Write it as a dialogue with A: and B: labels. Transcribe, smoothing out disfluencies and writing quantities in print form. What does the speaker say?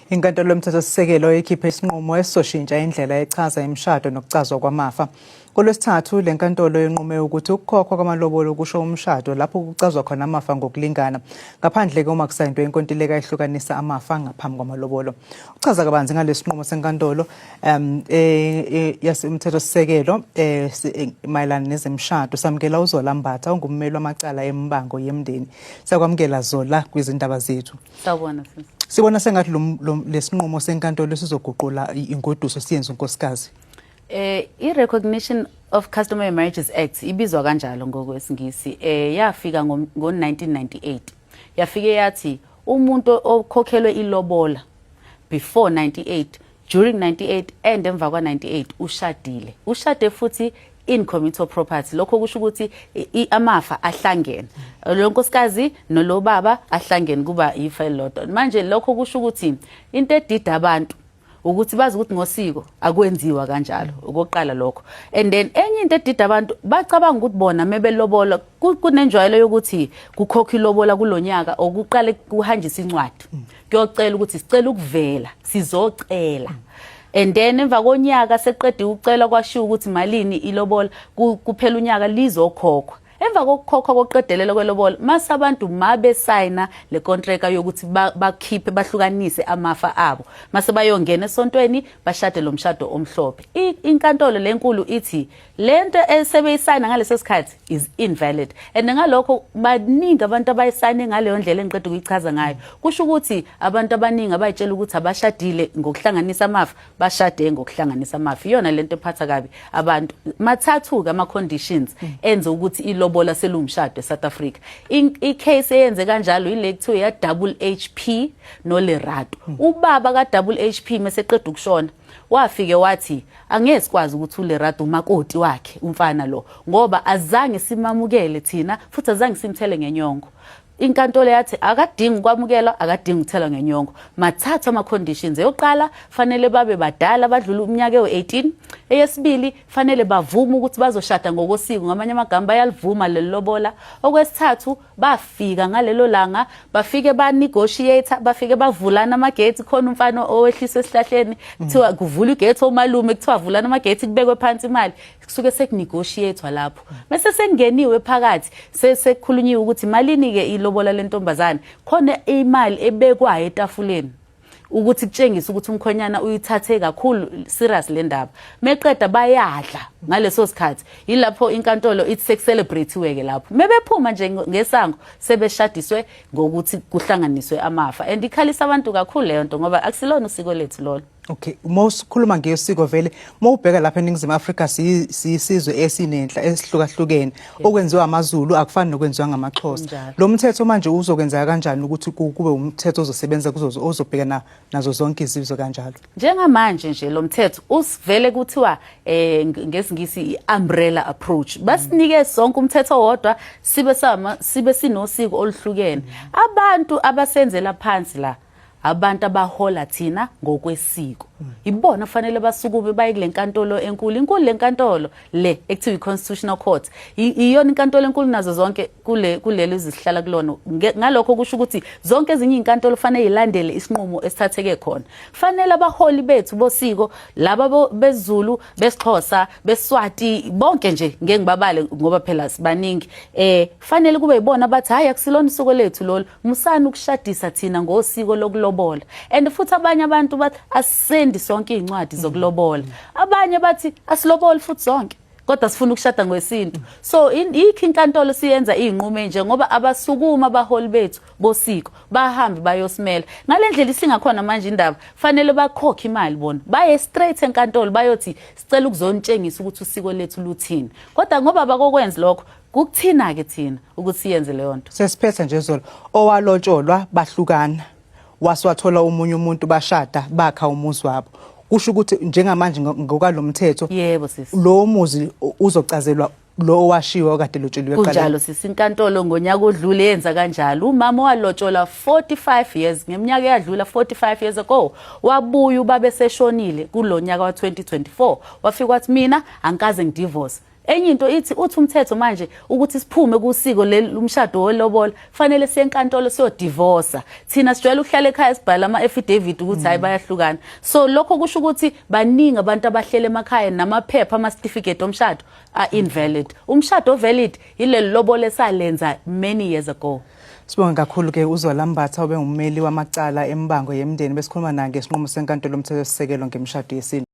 A: Inkantolo yomthethosisekelo ikhiphe isinqumo esizoshintsha indlela echaza imishado nokucazwa kwamafa. Kulwesithathu le nkantolo yenqume ukuthi ukukhokhwa kwamalobolo kusho umshado lapho kucazwa khona amafa ngokulingana ngaphandle uma kusayindwe inkontileka ehlukanisa amafa ngaphambi kwamalobolo. Uchaza kabanzi ngalesi sinqumo senkantolo yasemthethosisekelo mayelana nezemshado samukela uZola Mbatha ongummeli wamacala embango yemndeni. Sakwamukela Zola kwizindaba zethu.
B: Sawubona sisi.
A: Sibona sengathi lesinqumo senkantolo sizoguqula ingoduso siyenze unkosikazi.
B: I-Recognition of Customary Marriages Act ibizwa kanjalo ngokwesingisi yafika ngo-1998. Yafike yathi umuntu okhokhelwe ilobola before 98, during 98 and emva kwa-98 ushadile. Ushade futhi in commutable property. Lokho kusho ukuthi amafa ahlangene. Lo nkosikazi nolo baba ahlangene kuba ifa elilodwa. Manje lokho kusho ukuthi into edida abantu ukuthi bazi ukuthi ngosiko akwenziwa kanjalo okokuqala lokho. And then enye into edida abantu bacabanga ukuthi bona mebelobola kunenjwayelo yokuthi kukhokha ilobola kulonyaka okuqale kuhanjisa incwadi. Kuyocela ukuthi sicela ukuvela sizocela. And then emva konyaka seqedwe ucela kwashiya ukuthi malini ilobola kuphela unyaka lizokhokhwa. Emva kokukhokhwa kokuqedelela kwelobola mase abantu mabe signa le contract yokuthi bakhiphe bahlukanise amafa abo mase bayongena esontweni bashade lo mshado omhlophe. Inkantolo lenkulu ithi lento esebeyisayina ngaleso sikhathi is invalid, and ngalokho baningi abantu abayisayine ngaleyo ndlela engiqeda ukuyichaza ngayo. Kusho ukuthi abantu abaningi abayitshela ukuthi abashadile ngokuhlanganisa amafa bashade ngokuhlanganisa amafa. Iyona lento ephatha kabi abantu. Mathathu ama conditions enze ukuthi ilobola selumshado eSouth Africa. I-case eyenze kanjalo ile kuthiwa ya double HP no Lerato. Ubaba ka double HP meseqeda ukushona wafike wathi angeke sikwazi ukuthi uLerato umakoti wakhe umfana lo ngoba azange simamukele thina futhi azange simthele ngenyongo. Inkantolo yathi akadingi kwamukela akadingi ukuthela ngenyongo. Mathatha ama conditions. Eyoqala fanele babe badala badlula umnyaka we-18. Eyesibili fanele bavuma ukuthi bazoshada ngokosiko ngamanye amagama bayalivuma lelobola. Okwesithathu bafika ngalelo langa bafike ba negotiate bafike bavulana amagate khona umfana owehliswe esihlahleni kuthiwa kuvula igate omalume kuthiwa avulana amagate kubekwe phansi imali kusuke sekunegotiatewa lapho. Bese sengeniwe phakathi sekukhulunyiwe ukuthi malini ke ilobola lentombazane khona imali ebekwayo etafuleni ukuthi kutshengisa ukuthi umkhonyana uyithathe kakhulu serious le ndaba. Meqeda bayadla ngaleso sikhathi ilapho inkantolo ithi sekucelebrate weke lapho mebephuma nje ngesango sebeshadiswe ngokuthi kuhlanganiswe amafa and ikhalisa abantu kakhulu leyo nto ngoba akusilona usiko lethu lolo.
A: Okay, mosikhuluma ngesiko vele mawubheka lapha eNingizimu Afrika siyisizwe esinenhla esihlukahlukene okwenziwa amaZulu akufani nokwenziwa ngamaXhosa. Lo mthetho manje uzokwenzeka kanjani ukuthi kube umthetho ozosebenza kuzo ozobhekana nazo zonke izizwe kanjalo?
B: Njengamanje nje lo mthetho usivele kuthiwa ngesingisi i-umbrella approach. Basinike sonke umthetho wodwa sibe sinosiko oluhlukene. Abantu abasenzela phansi la abantu abahola thina ngokwesiko ibona fanele basukume baye kule nkantolo enkulu le nkantolo le ekuthiwa i-Constitutional Court iyona inkantolo enkulu nazo zonke kuleli zihlala kulona. Ngalokho kusho ukuthi zonke ezinye izinkantolo fanele ilandele isinqumo esithatheke khona. Fanele abaholi bethu bosiko laba beZulu beSixhosa beSwati bonke nje ngeke ngibabale ngoba phela sibaningi fanele kube yibona bathi hayi akusilona isiko lethu lolo musani ukushadisa thina ngosiko lokulobola. And futhi abanye abantu bathi asendi sonke incwadi zokulobola. Abanye bathi asilobole futhi zonke kodwa sifuna ukushada ngwesintu. So ikho inkantolo siyenza izinqumo nje ngoba abasukuma abaholi bethu bosiko bahambe bayosimela. Ngalendlela isingakhona manje indaba fanele bakhokhe imali bona baye straight enkantolo bayothi sicela ukuzontshengisa ukuthi usiko lethu luthini. Kodwa ngoba bakokwenza lokho kukuthina ke thina ukuthi siyenze leyo nto.
A: Sesiphethe nje Zola owalotsholwa bahlukana waswathola umunye umuntu bashada bakha umuzi wabo. Kusho ukuthi njengamanje ngokwalo mthetho
B: yebo sisi
A: lo muzi uzocazelwa lo washiwa okade lotsheliwe eqala.
B: Kunjalo sisi inkantolo ngonyaka odlule yenza kanjalo. Umama walotshola 45 years ngeminyaka eyadlula 45 years ago wabuya ubaba eseshonile kulonyaka wa 2024 wafika wathi mina angikaze ngidivorce enye into uthi umthetho manje ukuthi siphume kusiko lomshado welobola fanele siye enkantolo siyodivorce thina sijwayele ukuhlala ekhaya sibhala ama-affidavit ukuthi hayi bayahlukana so lokho kusho ukuthi baningi abantu abahlele emakhaya namaphepha ama-certificate omshado are invalid umshado valid ileli lobola esalenza many years ago.
A: Sibonga kakhulu ke uZola Mbatha obe ummeli wamacala embango yemndeni besikhuluma nange isinqumo senkantolo yomthethosisekelo ngemishado yesintu.